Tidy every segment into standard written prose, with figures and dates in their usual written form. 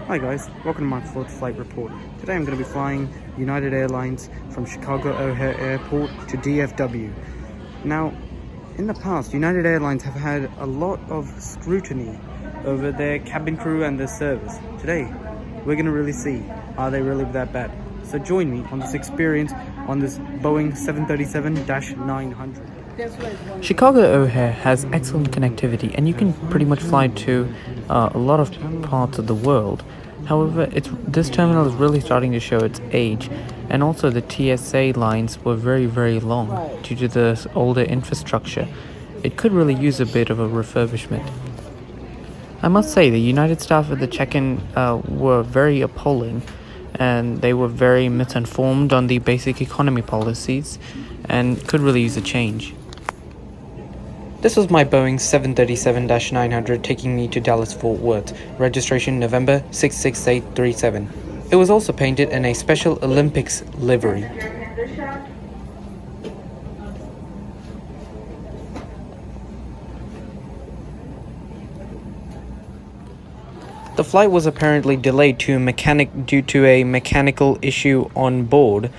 Hi guys, welcome to my fourth flight report. Today I'm going to be flying United Airlines from Chicago O Hare Airport to DFW. Now, in the past, United Airlines have had a lot of scrutiny over their cabin crew and their service. Today, we're going to really see, are they really that bad? So join me on this experience on this Boeing 737-900. Chicago O Hare has excellent connectivity, and you can pretty much fly to a lot of parts of the world. However, this terminal is really starting to show its age, and also the TSA lines were very long due to the older infrastructure. It could really use a bit of a refurbishment. I must say, the United staff at the check-in were very appalling, and they were very misinformed on the basic economy policies, and could really use a change. This was my Boeing 737-900 taking me to Dallas-Fort Worth, registration November 66837. It was also painted in a special Olympics livery. The flight was apparently delayed due to a mechanical issue on board,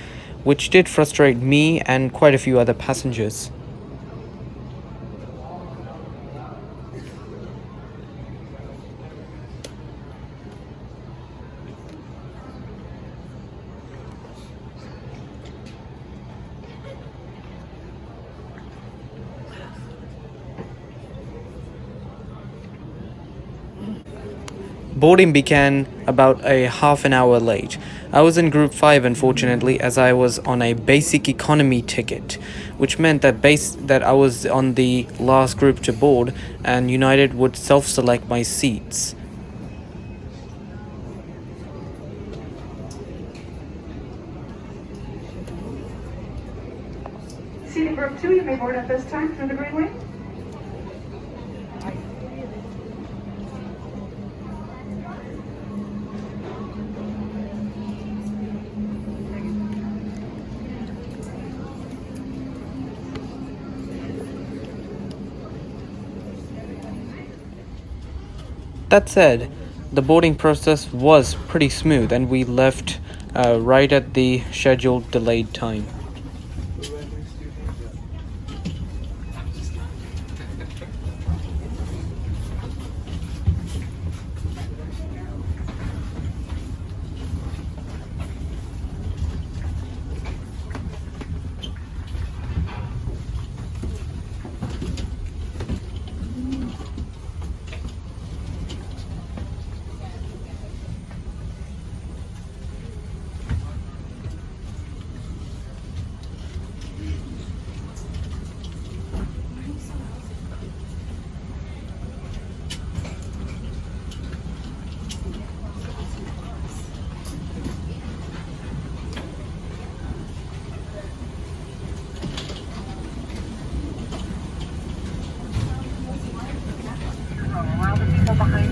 which did frustrate me and quite a few other passengers. Boarding began about a half an hour late. I was in group 5 unfortunately, as I was on a basic economy ticket, which meant that I was on the last group to board, and United would self-select my seats. Seating group 2, you may board at this time through the greenway. That said, the boarding process was pretty smooth, and we left right at the scheduled delayed time.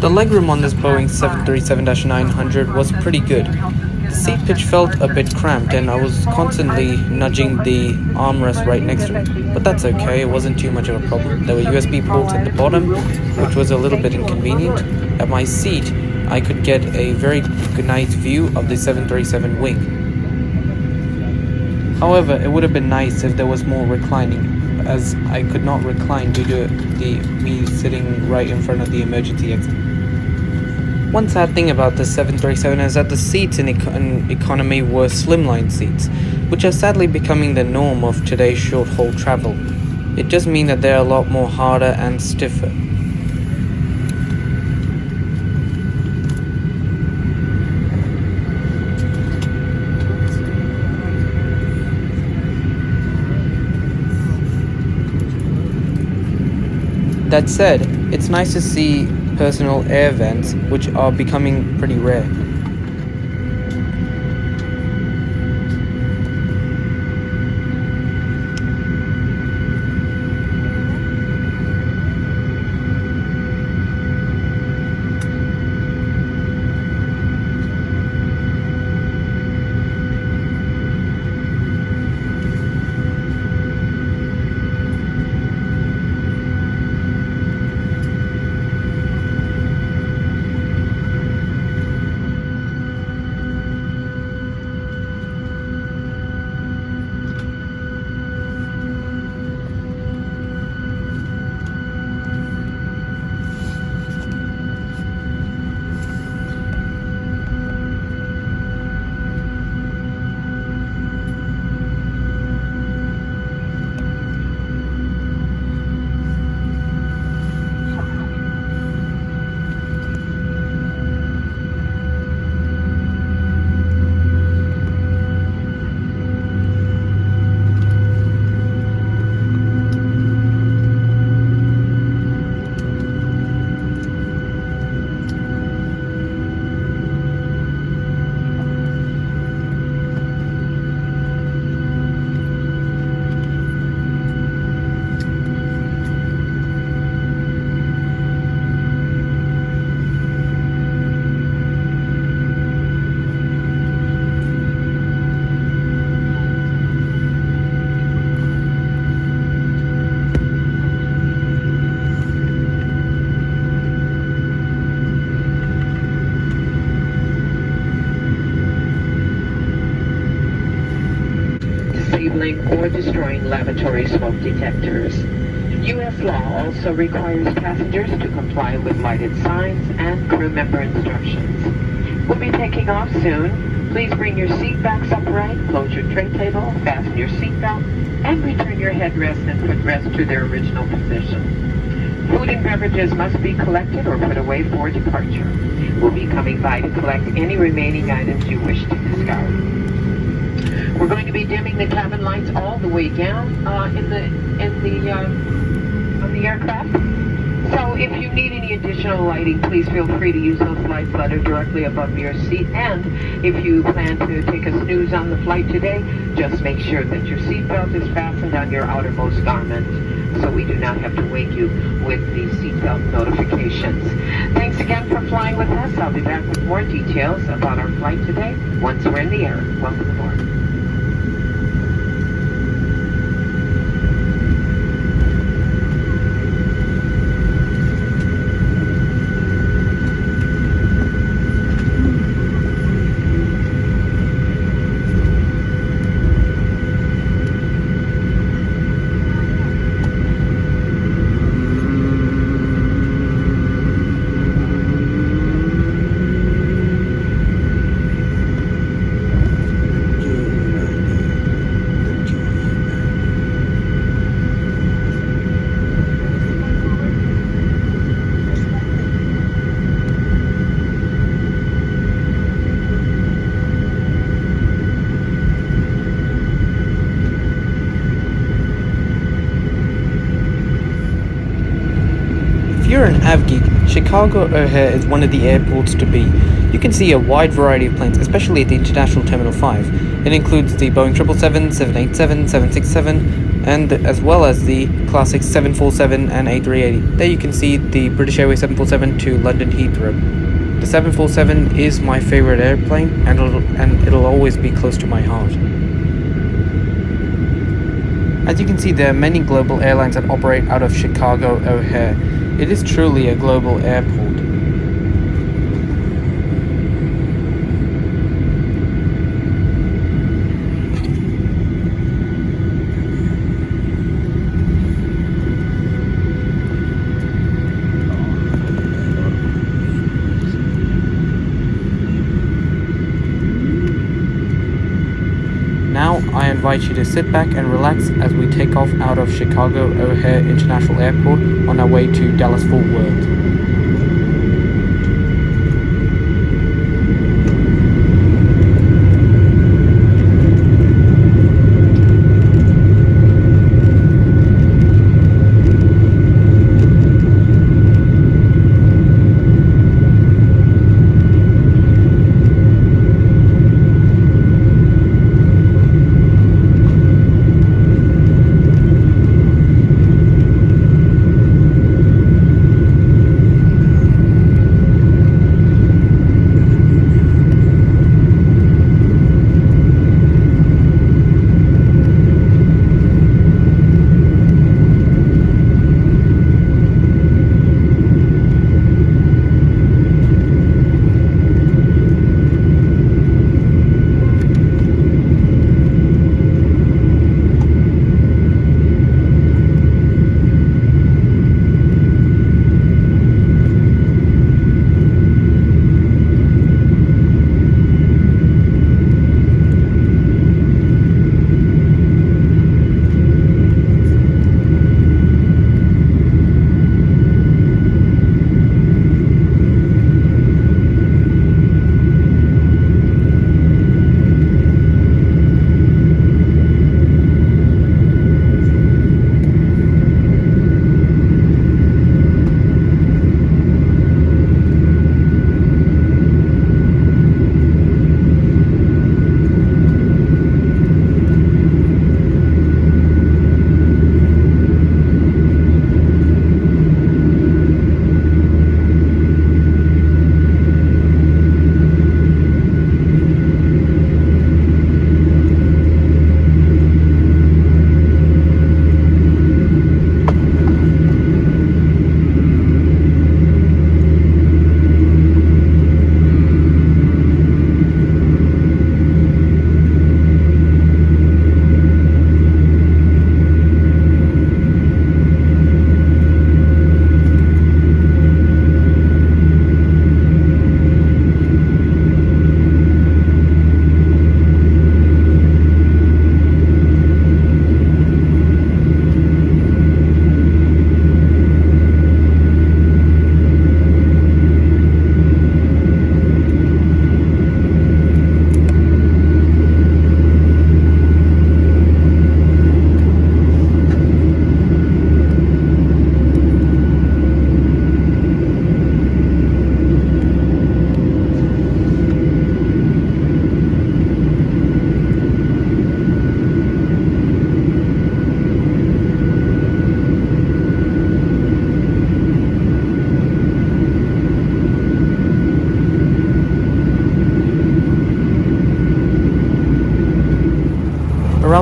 The legroom on this Boeing 737-900 was pretty good. The seat pitch felt a bit cramped, and I was constantly nudging the armrest right next to it. But that's okay, it wasn't too much of a problem. There were USB ports at the bottom, which was a little bit inconvenient. At my seat, I could get a very nice view of the 737 wing. However, it would have been nice if there was more reclining, as I could not recline due to me sitting right in front of the emergency exit. One sad thing about the 737 is that the seats in economy were slimline seats, which are sadly becoming the norm of today's short-haul travel. It just means that they're a lot more harder and stiffer. That said, it's nice to see personal air vents, which are becoming pretty rare. disabling or destroying lavatory smoke detectors. U.S. law also requires passengers to comply with lighted signs and crew member instructions. We'll be taking off soon. Please bring your seat backs upright, close your tray table, fasten your seatbelt, and return your headrest and footrest to their original position. Food and beverages must be collected or put away for departure. We'll be coming by to collect any remaining items you wish to discard. We're going to be dimming the cabin lights all the way down on the aircraft. So if you need any additional lighting, please feel free to use those lights that are directly above your seat. And if you plan to take a snooze on the flight today, just make sure that your seatbelt is fastened on your outermost garment, so we do not have to wake you with the seatbelt notifications. Thanks again for flying with us. I'll be back with more details about our flight today once we're in the air. Welcome aboard. If you're an av geek, Chicago O Hare is one of the airports to be. You can see a wide variety of planes, especially at the International Terminal 5. It includes the Boeing 777, 787, 767, and as well as the classic 747 and A380. There you can see the British Airways 747 to London Heathrow. The 747 is my favorite airplane, and it'll always be close to my heart. As you can see, there are many global airlines that operate out of Chicago O Hare. It is truly a global airport. Now I invite you to sit back and relax as we take off out of Chicago O Hare International Airport on our way to Dallas-Fort Worth.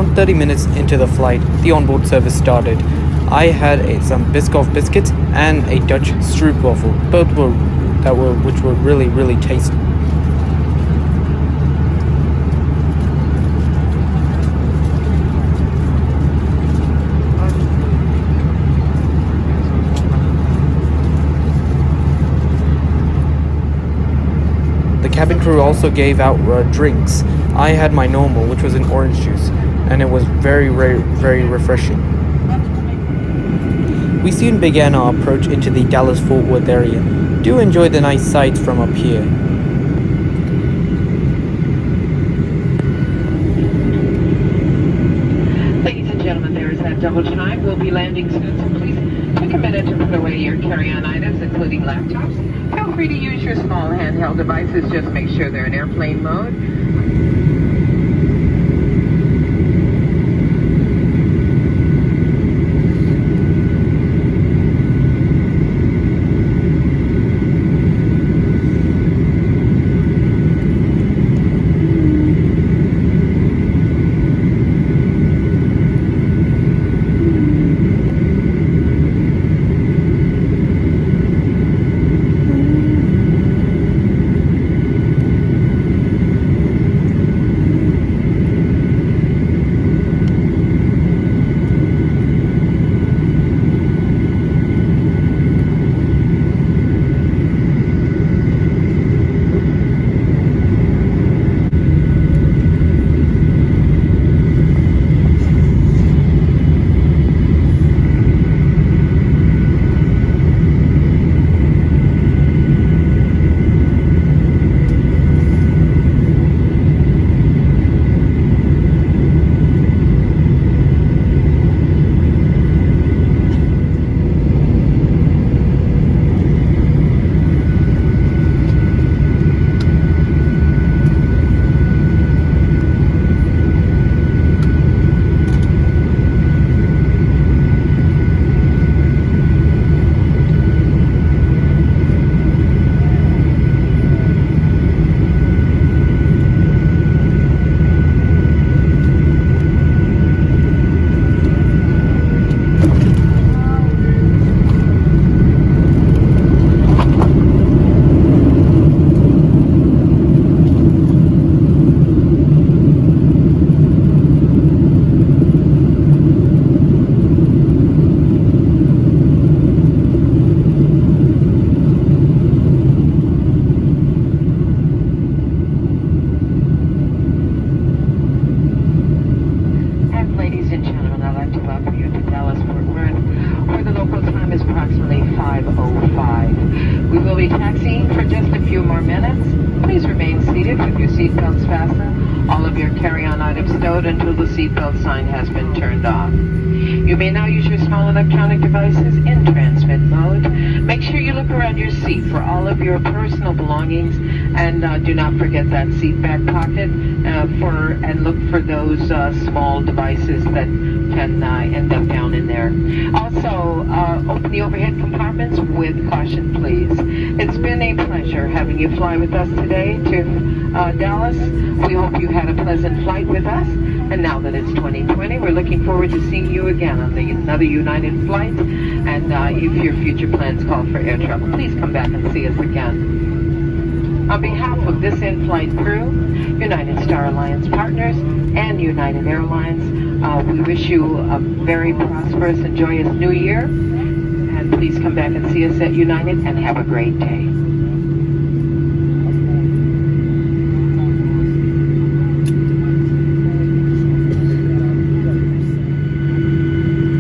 Around 30 minutes into the flight, the onboard service started. I had some Biscoff biscuits and a Dutch stroopwafel, which were really, really tasty. The cabin crew also gave out drinks. I had my normal, which was an orange juice, and it was very, very, very refreshing. We soon began our approach into the Dallas-Fort Worth area. Do enjoy the nice sights from up here. Ladies and gentlemen, there is that double chime. We'll be landing soon, so please take a minute to put away your carry-on items, including laptops. Feel free to use your small handheld devices. Just make sure they're in airplane mode. seatbelts fastened, all of your carry-on items stowed until the seatbelt sign has been turned off. You may now use your small electronic devices in transmit mode. Make sure you look around your seat for all of your personal belongings, and do not forget that seat back pocket and look for those small devices that can end up down in there. Also, open the overhead compartments with caution, please. It's been a pleasure having you fly with us today to Dallas. We hope you had a pleasant flight with us. And now that it's 2020, we're looking forward to seeing you again on another United flight. And if your future plans call for air travel, please come back and see us again. On behalf of this in-flight crew, United Star Alliance partners, and United Airlines, we wish you a very prosperous and joyous new year. And please come back and see us at United, and have a great day.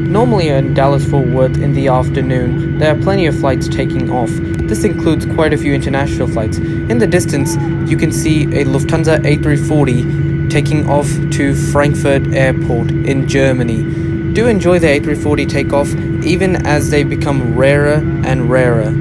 Normally in Dallas-Fort Worth in the afternoon, there are plenty of flights taking off. This includes quite a few international flights. In the distance, you can see a Lufthansa A340 taking off to Frankfurt Airport in Germany. Do enjoy the A340 takeoff, even as they become rarer and rarer.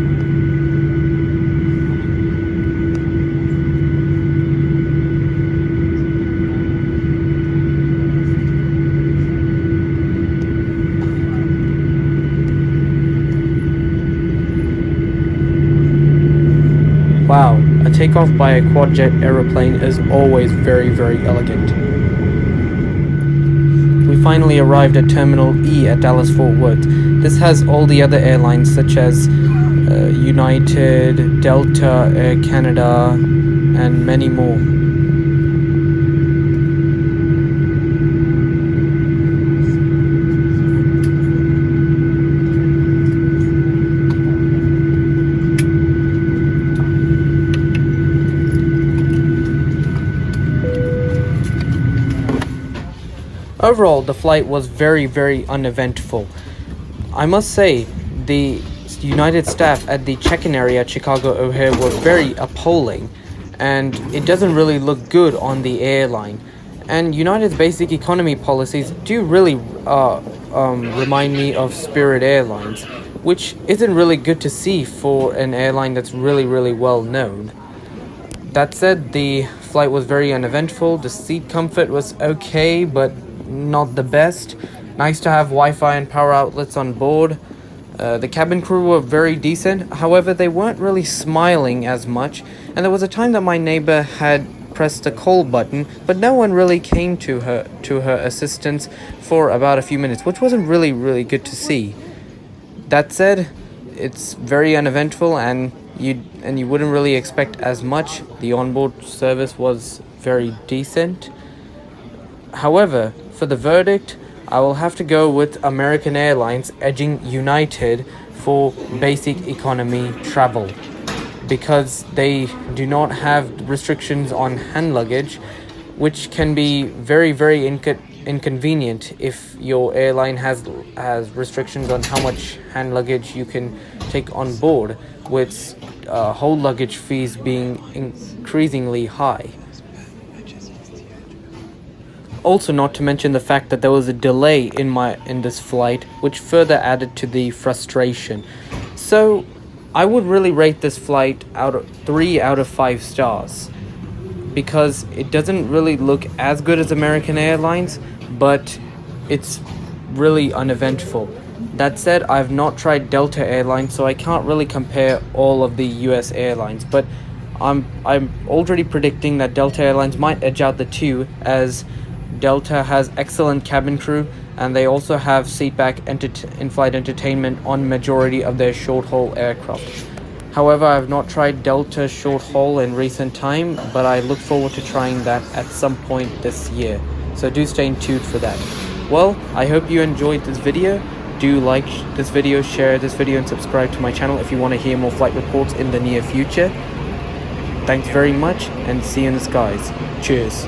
Wow, a takeoff by a quad-jet aeroplane is always very, very elegant. we finally arrived at Terminal E at Dallas-Fort Worth. This has all the other airlines such as United, Delta, Air Canada, and many more. Overall, the flight was very uneventful. I must say, the United staff at the check-in area at Chicago O Hare were very appalling, and it doesn't really look good on the airline. And United's basic economy policies do really remind me of Spirit Airlines, which isn't really good to see for an airline that's really well known. That said, the flight was very uneventful. The seat comfort was okay, but not the best. Nice to have Wi-Fi and power outlets on board. The cabin crew were very decent, however they weren't really smiling as much, and there was a time that my neighbor had pressed the call button, but no one really came to her assistance for about a few minutes, which wasn't really good to see. That said, it's very uneventful, and you wouldn't really expect as much. The onboard service was very decent. However, for the verdict, I will have to go with American Airlines edging United for basic economy travel, because they do not have restrictions on hand luggage, which can be very inconvenient if your airline has restrictions on how much hand luggage you can take on board, with whole luggage fees being increasingly high. Also, not to mention the fact that there was a delay in this flight, which further added to the frustration. So I would really rate this flight 3 out of 5 stars, because it doesn't really look as good as American Airlines, but it's really uneventful. That said, I've not tried Delta Airlines, so I can't really compare all of the US airlines, but I'm already predicting that Delta Airlines might edge out the two, as Delta has excellent cabin crew, and they also have seatback in-flight entertainment on majority of their short-haul aircraft. However, I have not tried Delta short-haul in recent time, but I look forward to trying that at some point this year. So do stay tuned for that. Well, I hope you enjoyed this video. Do like this video, share this video, and subscribe to my channel if you want to hear more flight reports in the near future. Thanks very much, and see you in the skies. Cheers.